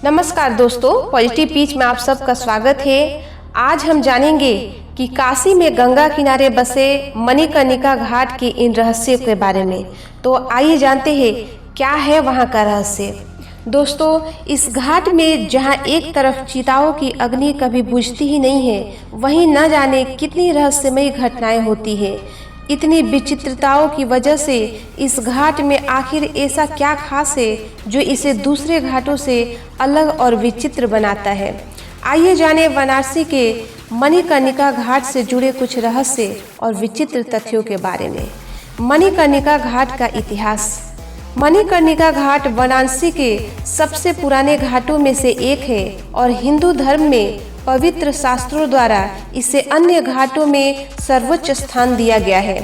नमस्कार दोस्तों, positive peach में आप सबका स्वागत है। आज हम जानेंगे कि काशी में गंगा किनारे बसे मणिकर्णिका घाट के इन रहस्यों के बारे में। तो आइए जानते हैं क्या है वहाँ का रहस्य। दोस्तों, इस घाट में जहाँ एक तरफ चिताओं की अग्नि कभी बुझती ही नहीं है, वहीं न जाने कितनी रहस्यमयी घटनाएं होती है। इतनी विचित्रताओं की वजह से इस घाट में आखिर ऐसा क्या खास है जो इसे दूसरे घाटों से अलग और विचित्र बनाता है। आइए जानें वाराणसी के मणिकर्णिका घाट से जुड़े कुछ रहस्य और विचित्र तथ्यों के बारे में। मणिकर्णिका घाट का इतिहास। मणिकर्णिका घाट वाराणसी के सबसे पुराने घाटों में से एक है और हिंदू धर्म में पवित्र शास्त्रों द्वारा इसे अन्य घाटों में सर्वोच्च स्थान दिया गया है।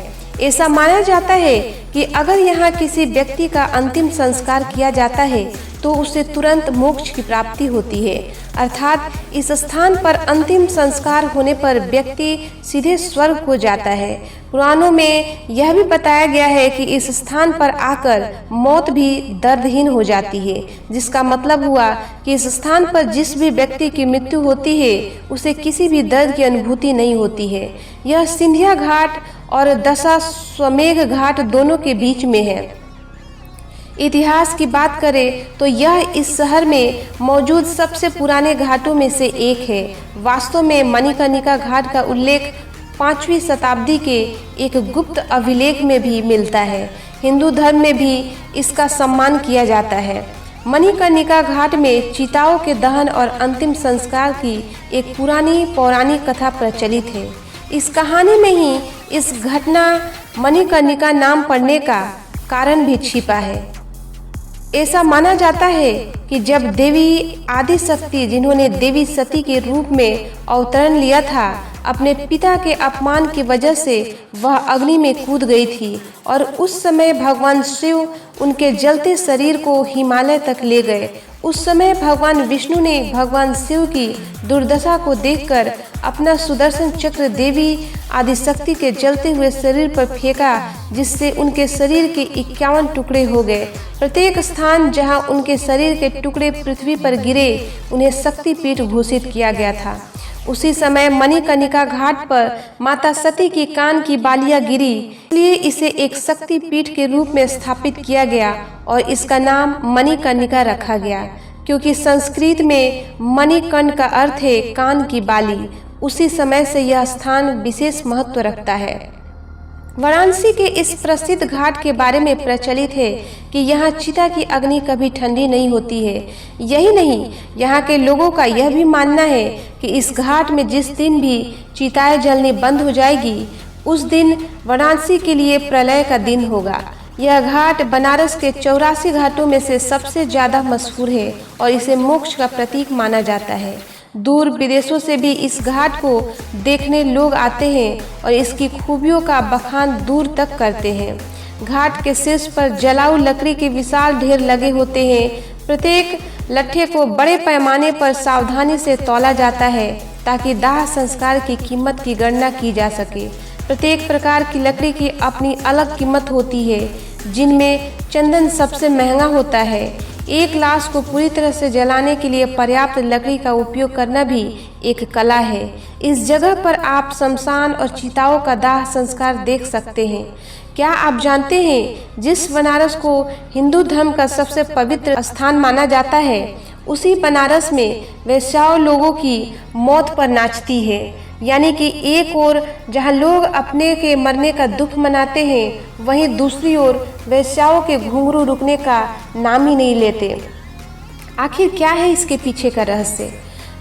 ऐसा माना जाता है कि अगर यहाँ किसी व्यक्ति का अंतिम संस्कार किया जाता है तो उसे तुरंत मोक्ष की प्राप्ति होती है, अर्थात इस स्थान पर अंतिम संस्कार होने पर व्यक्ति सीधे स्वर्ग को जाता है। पुराणों में यह भी बताया गया है कि इस स्थान पर आकर मौत भी दर्दहीन हो जाती है, जिसका मतलब हुआ कि इस स्थान पर जिस भी व्यक्ति की मृत्यु होती है उसे किसी भी दर्द की अनुभूति नहीं होती है। यह सिंधिया घाट और दशाश्वमेध घाट दोनों के बीच में है। इतिहास की बात करें तो यह इस शहर में मौजूद सबसे पुराने घाटों में से एक है। वास्तव में मणिकर्णिका घाट का उल्लेख 5वीं शताब्दी के एक गुप्त अभिलेख में भी मिलता है। हिंदू धर्म में भी इसका सम्मान किया जाता है। मणिकर्णिका घाट में चिताओं के दहन और अंतिम संस्कार की एक पुरानी पौराणिक कथा प्रचलित है। इस कहानी में ही इस घटना मणिकर्णिका नाम पड़ने का कारण भी छिपा है। ऐसा माना जाता है कि जब देवी आदिशक्ति, जिन्होंने देवी सती के रूप में अवतरण लिया था, अपने पिता के अपमान की वजह से वह अग्नि में कूद गई थी और उस समय भगवान शिव उनके जलते शरीर को हिमालय तक ले गए। उस समय भगवान विष्णु ने भगवान शिव की दुर्दशा को देखकर अपना सुदर्शन चक्र देवी आदिशक्ति के जलते हुए शरीर पर फेंका, जिससे उनके शरीर के 51 टुकड़े हो गए। प्रत्येक स्थान जहां उनके शरीर के टुकड़े पृथ्वी पर गिरे, उन्हें शक्तिपीठ घोषित किया गया था। उसी समय मणिकर्णिका घाट पर माता सती की कान की बालियां गिरी, इसलिए इसे एक शक्तिपीठ के रूप में स्थापित किया गया और इसका नाम मणिकर्णिका रखा गया, क्योंकि संस्कृत में मणिकर्ण का अर्थ है कान की बाली। उसी समय से यह स्थान विशेष महत्व रखता है। वाराणसी के इस प्रसिद्ध घाट के बारे में प्रचलित है कि यहाँ चिता की अग्नि कभी ठंडी नहीं होती है। यही नहीं, यहाँ के लोगों का यह भी मानना है कि इस घाट में जिस दिन भी चिताएं जलनी बंद हो जाएगी, उस दिन वाराणसी के लिए प्रलय का दिन होगा। यह घाट बनारस के 84 घाटों में से सबसे ज़्यादा मशहूर है और इसे मोक्ष का प्रतीक माना जाता है। दूर विदेशों से भी इस घाट को देखने लोग आते हैं और इसकी खूबियों का बखान दूर तक करते हैं। घाट के शीर्ष पर जलाऊ लकड़ी के विशाल ढेर लगे होते हैं। प्रत्येक लट्ठे को बड़े पैमाने पर सावधानी से तौला जाता है ताकि दाह संस्कार की कीमत की गणना की जा सके। प्रत्येक प्रकार की लकड़ी की अपनी अलग कीमत होती है, जिनमें चंदन सबसे महंगा होता है। एक लाश को पूरी तरह से जलाने के लिए पर्याप्त लकड़ी का उपयोग करना भी एक कला है। इस जगह पर आप शमशान और चिताओं का दाह संस्कार देख सकते हैं। क्या आप जानते हैं, जिस बनारस को हिंदू धर्म का सबसे पवित्र स्थान माना जाता है, उसी बनारस में वेश्याओं लोगों की मौत पर नाचती है। यानी कि एक ओर जहां लोग अपने के मरने का दुख मनाते हैं, वहीं दूसरी ओर वेश्याओं के घुंघरू रुकने का नाम ही नहीं लेते। आखिर क्या है इसके पीछे का रहस्य?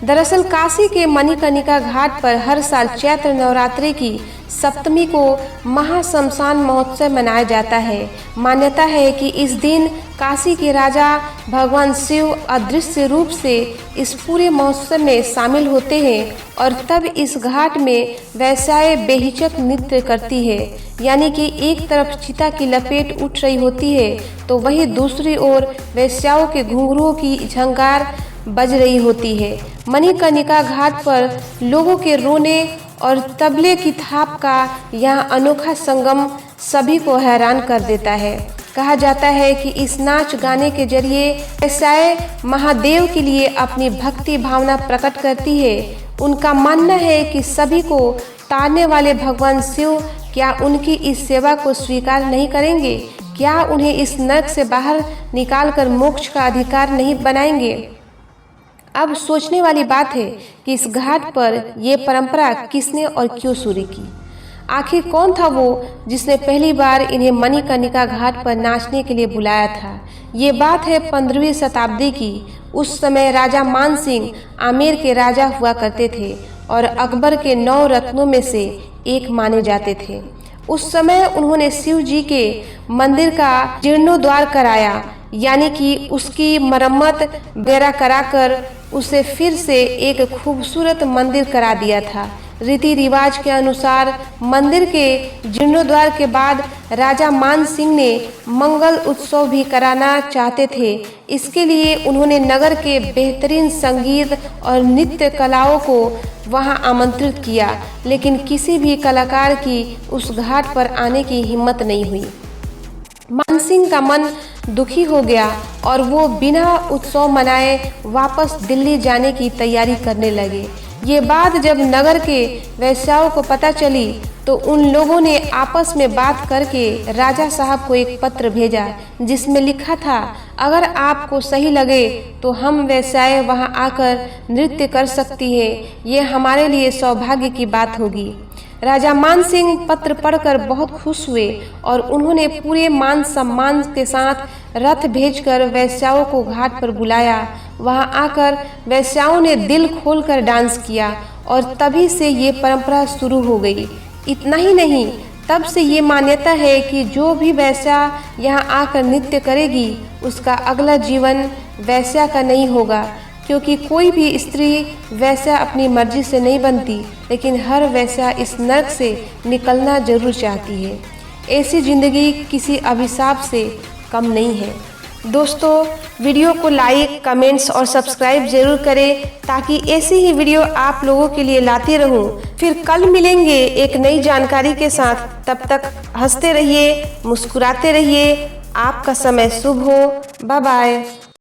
दरअसल काशी के मणिकर्णिका घाट पर हर साल चैत्र नवरात्रि की सप्तमी को महाश्मशान महोत्सव मनाया जाता है। मान्यता है कि इस दिन काशी के राजा भगवान शिव अदृश्य रूप से इस पूरे महोत्सव में शामिल होते हैं और तब इस घाट में वेश्याएं बेहिचक नृत्य करती है। यानी कि एक तरफ चिता की लपेट उठ रही होती है तो वहीं दूसरी ओर वेश्याओं के घुंघरुओं की झंकार बज रही होती है। मणिकर्णिका घाट पर लोगों के रोने और तबले की थाप का यह अनोखा संगम सभी को हैरान कर देता है। कहा जाता है कि इस नाच गाने के जरिए वेश्याएं महादेव के लिए अपनी भक्ति भावना प्रकट करती है। उनका मानना है कि सभी को तारने वाले भगवान शिव क्या उनकी इस सेवा को स्वीकार नहीं करेंगे? क्या उन्हें इस नरक से बाहर निकालकर मोक्ष का अधिकार नहीं बनाएंगे? अब सोचने वाली बात है कि इस घाट पर ये परंपरा किसने और क्यों शुरू की? आखिर कौन था वो जिसने पहली बार इन्हें मणिकर्णिका घाट पर नाचने के लिए बुलाया था? ये बात है 15वीं शताब्दी की। उस समय राजा मान सिंह आमेर के राजा हुआ करते थे और अकबर के 9 रत्नों में से एक माने जाते थे। उस समय उन्होंने शिव जी के मंदिर का जीर्णोद्धार कराया, यानी कि उसकी मरम्मत वगैरह कराकर उसे फिर से एक खूबसूरत मंदिर करा दिया था। रीति रिवाज के अनुसार मंदिर के जीर्णोद्धार के बाद राजा मान सिंह ने मंगल उत्सव भी कराना चाहते थे। इसके लिए उन्होंने नगर के बेहतरीन संगीत और नृत्य कलाओं को वहां आमंत्रित किया, लेकिन किसी भी कलाकार की उस घाट पर आने की हिम्मत नहीं हुई। मान सिंह का मन दुखी हो गया और वो बिना उत्सव मनाए वापस दिल्ली जाने की तैयारी करने लगे। ये बात जब नगर के वेश्याओं को पता चली तो उन लोगों ने आपस में बात करके राजा साहब को एक पत्र भेजा, जिसमें लिखा था, अगर आपको सही लगे तो हम वेश्याएं वहां आकर नृत्य कर सकती हैं। ये हमारे लिए सौभाग्य की बात होगी। राजा मान सिंह पत्र पढ़कर बहुत खुश हुए और उन्होंने पूरे मान सम्मान के साथ रथ भेजकर वेश्याओं को घाट पर बुलाया। वहां आकर वेश्याओं ने दिल खोलकर डांस किया और तभी से ये परंपरा शुरू हो गई। इतना ही नहीं, तब से ये मान्यता है कि जो भी वेश्या यहाँ आकर नृत्य करेगी उसका अगला जीवन वेश्या का नहीं होगा, क्योंकि कोई भी स्त्री वेश्या अपनी मर्जी से नहीं बनती, लेकिन हर वेश्या इस नरक से निकलना जरूर चाहती है। ऐसी जिंदगी किसी अभिशाप से कम नहीं है। दोस्तों, वीडियो को लाइक, कमेंट्स और सब्सक्राइब जरूर करें ताकि ऐसी ही वीडियो आप लोगों के लिए लाती रहूं। फिर कल मिलेंगे एक नई जानकारी के साथ। तब तक हंसते रहिए, मुस्कुराते रहिए। आपका समय शुभ हो। Bye bye.